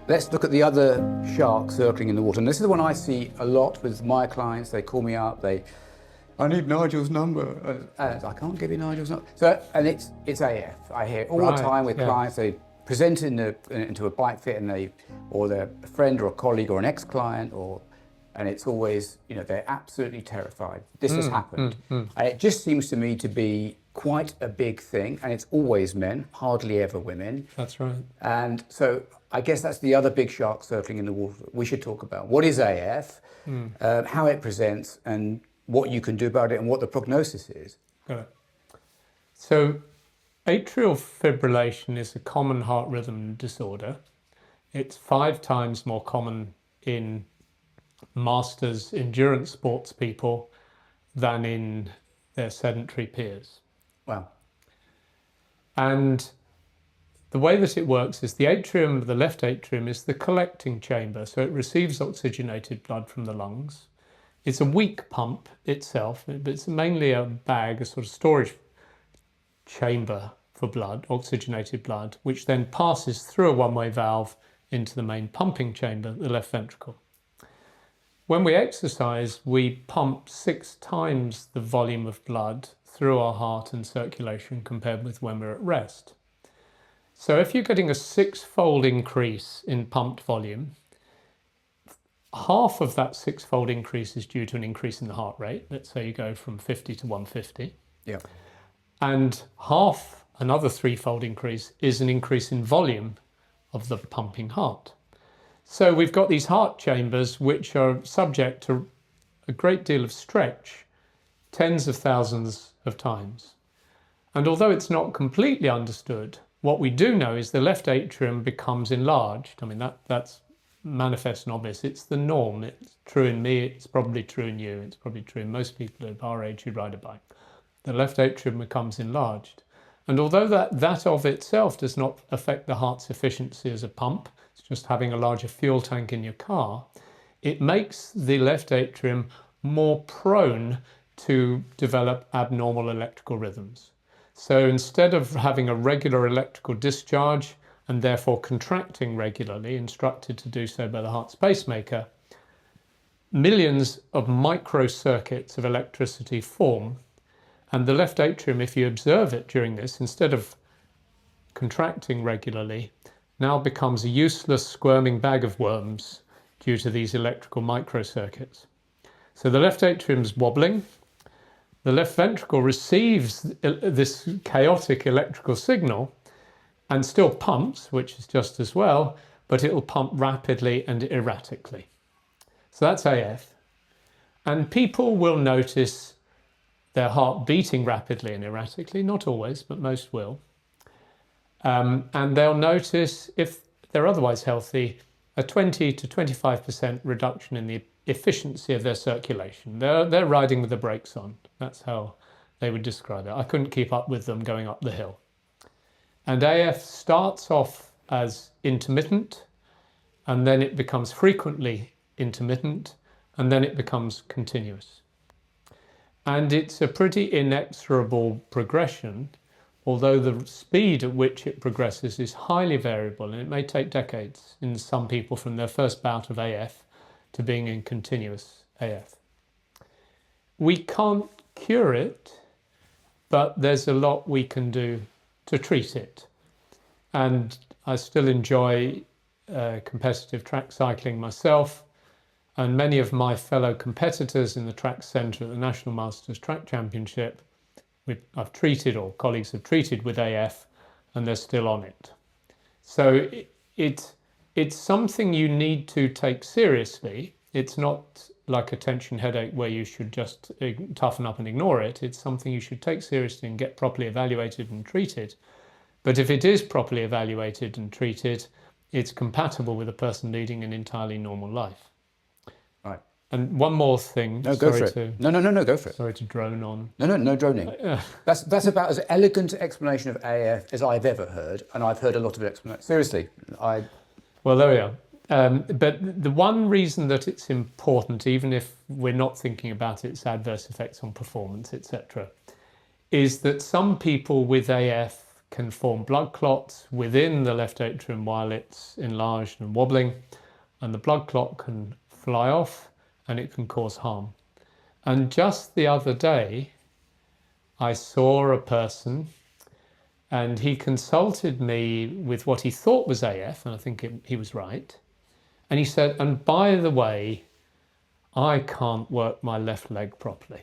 Let's look at the other shark circling in the water. And this is the one I see a lot with my clients. They call me up, I need Nigel's number. And I can't give you Nigel's number. So, and it's AF. I hear it all the time with clients. They present into a bike fit and or they're a friend or a colleague or an ex-client and it's always, they're absolutely terrified. This has happened. And it just seems to me to be quite a big thing, and it's always men, hardly ever women. That's right. And so I guess that's the other big shark circling in the water we should talk about. What is AF, how it presents, and what you can do about it, and what the prognosis is. Got it. So atrial fibrillation is a common heart rhythm disorder. It's 5 times more common in masters endurance sports people than in their sedentary peers. Wow. And the way that it works is the left atrium is the collecting chamber, so it receives oxygenated blood from the lungs. It's a weak pump itself, but it's mainly a bag, a sort of storage chamber for blood, oxygenated blood, which then passes through a one-way valve into the main pumping chamber, the left ventricle. When we exercise, we pump 6 times the volume of blood through our heart and circulation compared with when we're at rest. So if you're getting a 6-fold increase in pumped volume, half of that 6-fold increase is due to an increase in the heart rate. Let's say you go from 50 to 150. Yeah. And another 3-fold increase is an increase in volume of the pumping heart. So we've got these heart chambers which are subject to a great deal of stretch, tens of thousands of times. And although it's not completely understood, what we do know is the left atrium becomes enlarged. I mean, that's manifest and obvious. It's the norm. It's true in me. It's probably true in you. It's probably true in most people of our age who ride a bike. The left atrium becomes enlarged. And although that of itself does not affect the heart's efficiency as a pump, it's just having a larger fuel tank in your car, it makes the left atrium more prone to develop abnormal electrical rhythms. So instead of having a regular electrical discharge and therefore contracting regularly, instructed to do so by the heart's pacemaker, millions of microcircuits of electricity form. And the left atrium, if you observe it during this, instead of contracting regularly, now becomes a useless squirming bag of worms due to these electrical microcircuits. So the left atrium is wobbling. The left ventricle receives this chaotic electrical signal and still pumps, which is just as well, but it will pump rapidly and erratically. So that's AF. And people will notice their heart beating rapidly and erratically, not always, but most will. And they'll notice, if they're otherwise healthy, a 20 to 25% reduction in the efficiency of their circulation. They're riding with the brakes on. That's how they would describe it. I couldn't keep up with them going up the hill. And AF starts off as intermittent, and then it becomes frequently intermittent, and then it becomes continuous. And it's a pretty inexorable progression, although the speed at which it progresses is highly variable, and it may take decades in some people from their first bout of AF to being in continuous AF. We can't cure it, but there's a lot we can do to treat it. And I still enjoy competitive track cycling myself, and many of my fellow competitors in the track centre at the National Masters Track Championship, I've treated, or colleagues have treated with AF, and they're still on it. So it's something you need to take seriously. It's not like a tension headache where you should just toughen up and ignore it. It's something you should take seriously and get properly evaluated and treated. But if it is properly evaluated and treated, it's compatible with a person leading an entirely normal life. Right. And one more thing. No, go for it. No, go for it. Sorry to drone on. No droning. That's about as elegant an explanation of AF as I've ever heard, and I've heard a lot of it. Seriously, Well, there we are. But the one reason that it's important, even if we're not thinking about its adverse effects on performance, etc., is that some people with AF can form blood clots within the left atrium while it's enlarged and wobbling, and the blood clot can fly off and it can cause harm. And just the other day, I saw a person and he consulted me with what he thought was AF, and I think he was right. And he said, and by the way, I can't work my left leg properly.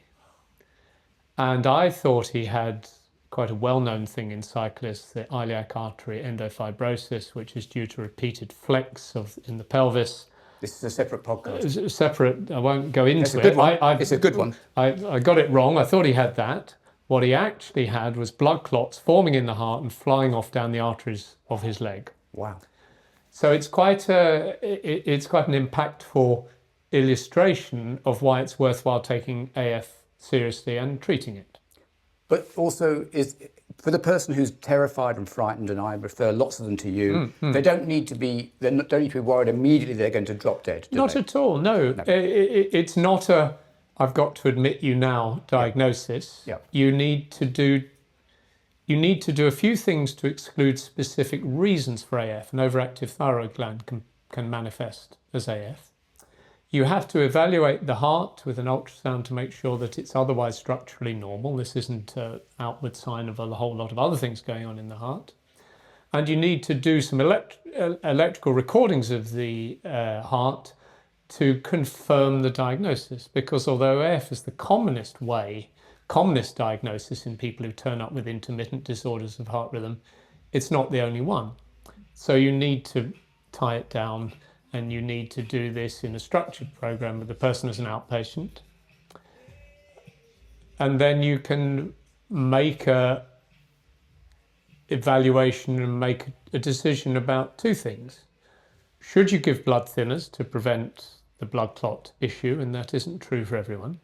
And I thought he had quite a well-known thing in cyclists, the iliac artery endofibrosis, which is due to repeated flex in the pelvis. This is a separate podcast. Separate, I won't go into It's a good one. It's a good one. I got it wrong. I thought he had that. What he actually had was blood clots forming in the heart and flying off down the arteries of his leg. Wow. So it's quite an impactful illustration of why it's worthwhile taking AF seriously and treating it. But also, for the person who's terrified and frightened, and I refer lots of them to you, they don't need to be worried immediately they're going to drop dead. Not at all. No. It's not a I've got to admit you now diagnosis. Yeah. You need to do a few things to exclude specific reasons for AF. An overactive thyroid gland can manifest as AF. You have to evaluate the heart with an ultrasound to make sure that it's otherwise structurally normal. This isn't an outward sign of a whole lot of other things going on in the heart. And you need to do some electrical recordings of the heart to confirm the diagnosis. Because although AF is the commonest diagnosis in people who turn up with intermittent disorders of heart rhythm, it's not the only one. So you need to tie it down, and you need to do this in a structured program with the person as an outpatient. And then you can make a evaluation and make a decision about two things. Should you give blood thinners to prevent the blood clot issue? And that isn't true for everyone.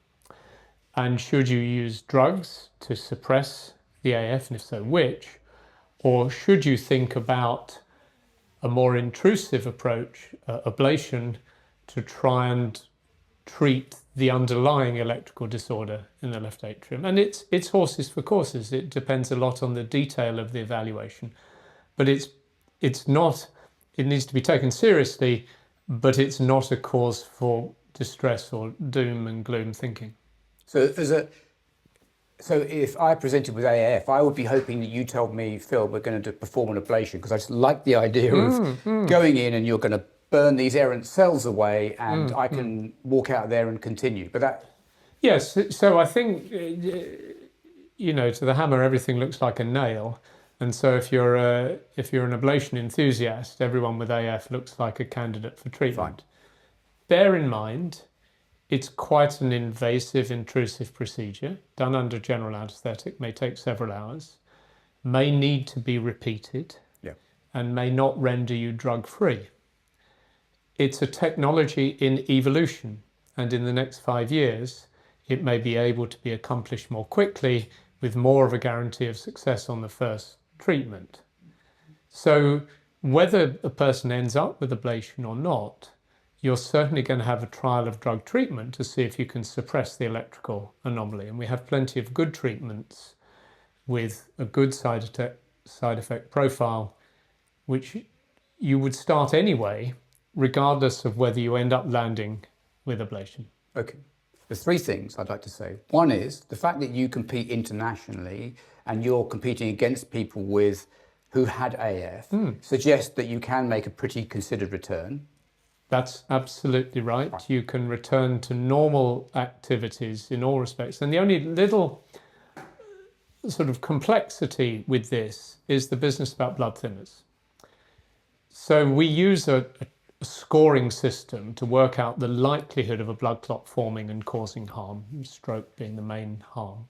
And should you use drugs to suppress the AF, and if so, which? Or should you think about a more intrusive approach, ablation, to try and treat the underlying electrical disorder in the left atrium? And it's horses for courses. It depends a lot on the detail of the evaluation. But it's not, it needs to be taken seriously, but it's not a cause for distress or doom and gloom thinking. So if I presented with AF, I would be hoping that you told me, Phil, we're going to perform an ablation, because I just like the idea of going in and you're going to burn these errant cells away, and I can walk out there and continue. But that... Yes, so I think, to the hammer, everything looks like a nail. And so if you're an ablation enthusiast, everyone with AF looks like a candidate for treatment. Fine. Bear in mind, it's quite an invasive, intrusive procedure, done under general anaesthetic, may take several hours, may need to be repeated, and may not render you drug-free. It's a technology in evolution, and in the next 5 years, it may be able to be accomplished more quickly with more of a guarantee of success on the first treatment. So whether a person ends up with ablation or not, you're certainly going to have a trial of drug treatment to see if you can suppress the electrical anomaly. And we have plenty of good treatments with a good side effect profile, which you would start anyway, regardless of whether you end up landing with ablation. Okay. There's three things I'd like to say. One is the fact that you compete internationally and you're competing against people who had AF suggests that you can make a pretty considered return. That's absolutely right. You can return to normal activities in all respects. And the only little sort of complexity with this is the business about blood thinners. So we use a scoring system to work out the likelihood of a blood clot forming and causing harm, stroke being the main harm.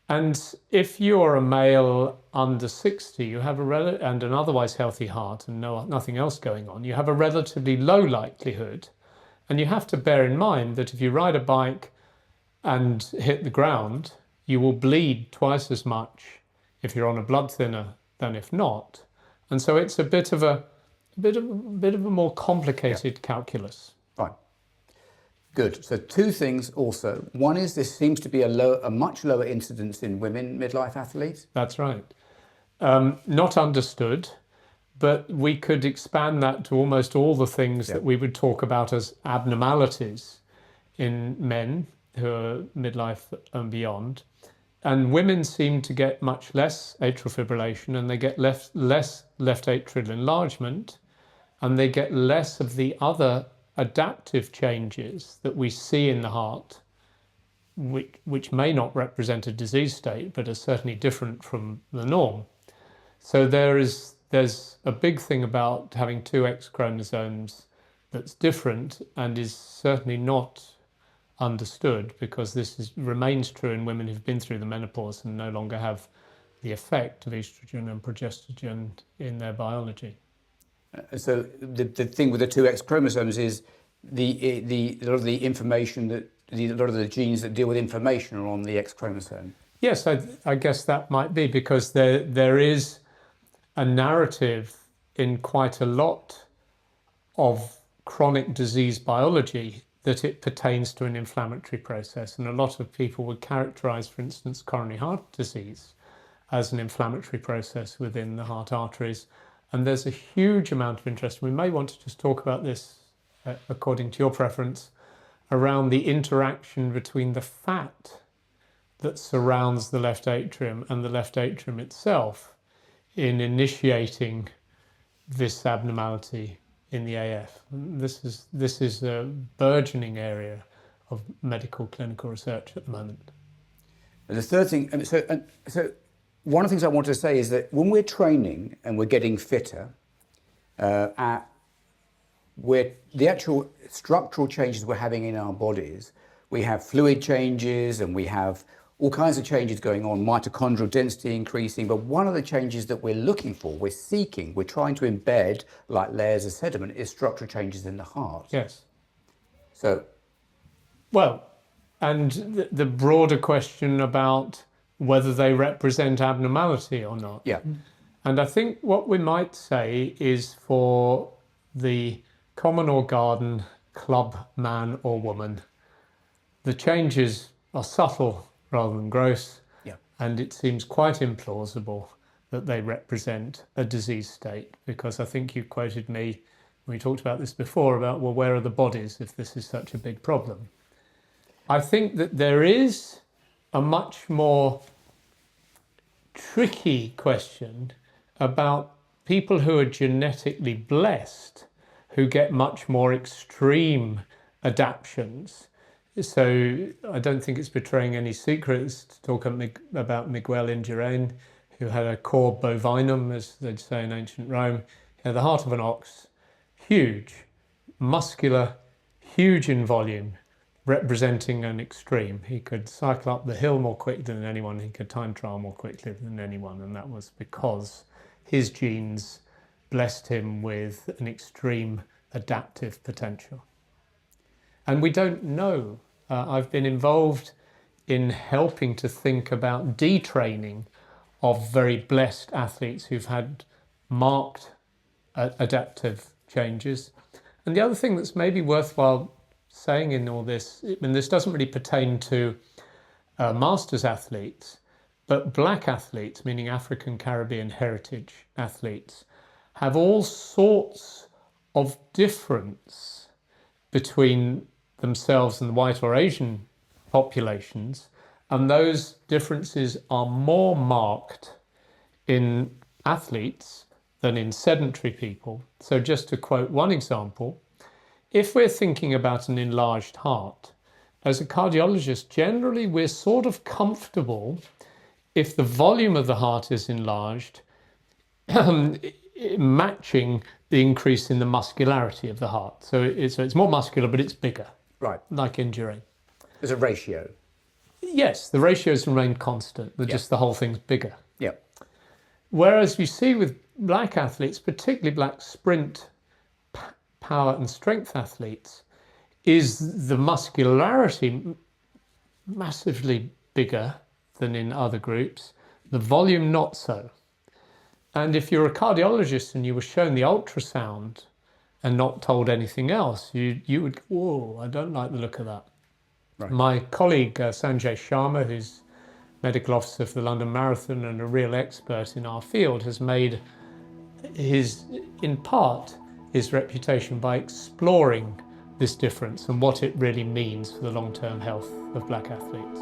And if you're a male under 60, you have and an otherwise healthy heart and nothing else going on, you have a relatively low likelihood. And you have to bear in mind that if you ride a bike and hit the ground, you will bleed twice as much if you're on a blood thinner than if not. And so it's a bit of a more complicated calculus. Fine. Good. So two things also. One is this seems to be a much lower incidence in women midlife athletes. That's right. not understood, but we could expand that to almost all the things that we would talk about as abnormalities in men who are midlife and beyond. And women seem to get much less atrial fibrillation, and they get less left atrial enlargement, and they get less of the other adaptive changes that we see in the heart, which may not represent a disease state, but are certainly different from the norm. So there's a big thing about having two X chromosomes that's different and is certainly not understood, because this remains true in women who've been through the menopause and no longer have the effect of estrogen and progestogen in their biology. So the thing with the two X chromosomes is a lot of the information that a lot of the genes that deal with information are on the X chromosome. Yes, I guess that might be, because there is a narrative in quite a lot of chronic disease biology that it pertains to an inflammatory process. And a lot of people would characterize, for instance, coronary heart disease as an inflammatory process within the heart arteries. And there's a huge amount of interest. We may want to just talk about this, according to your preference, around the interaction between the fat that surrounds the left atrium and the left atrium itself in initiating this abnormality in the AF. This is a burgeoning area of medical clinical research at the moment. And the third thing, so one of the things I want to say is that when we're training and we're getting fitter, the actual structural changes we're having in our bodies, we have fluid changes and we have all kinds of changes going on, mitochondrial density increasing, but one of the changes that we're looking for, we're trying to embed like layers of sediment, is structural changes in the heart. Yes. So, well, and the broader question about whether they represent abnormality or not. Yeah. And I think what we might say is, for the common or garden club man or woman, the changes are subtle rather than gross, and it seems quite implausible that they represent a disease state, because I think you quoted me when we talked about this before about, well, where are the bodies if this is such a big problem? I think that there is a much more tricky question about people who are genetically blessed, who get much more extreme adaptations. So I don't think it's betraying any secrets to talk about Miguel Indurain, who had a cor bovinum, as they'd say in ancient Rome. He had the heart of an ox, huge, muscular, huge in volume, representing an extreme. He could cycle up the hill more quickly than anyone. He could time trial more quickly than anyone. And that was because his genes blessed him with an extreme adaptive potential. And we don't know. I've been involved in helping to think about detraining of very blessed athletes who've had marked adaptive changes. And the other thing that's maybe worthwhile saying in all this, I mean, this doesn't really pertain to masters athletes, but black athletes, meaning African Caribbean heritage athletes, have all sorts of difference between themselves and the white or Asian populations, and those differences are more marked in athletes than in sedentary people. So just to quote one example, if we're thinking about an enlarged heart, as a cardiologist, generally we're sort of comfortable if the volume of the heart is enlarged, matching the increase in the muscularity of the heart. So it's more muscular, but it's bigger. Right. Like Indurain. There's a ratio. Yes, the ratios remain constant. They're just the whole thing's bigger. Yeah. Whereas you see with black athletes, particularly black sprint, power and strength athletes, is the muscularity massively bigger than in other groups, the volume not so. And if you're a cardiologist and you were shown the ultrasound and not told anything else, you would, whoa, I don't like the look of that. Right. My colleague Sanjay Sharma, who's medical officer for the London Marathon and a real expert in our field, has made in part, his reputation by exploring this difference and what it really means for the long-term health of black athletes.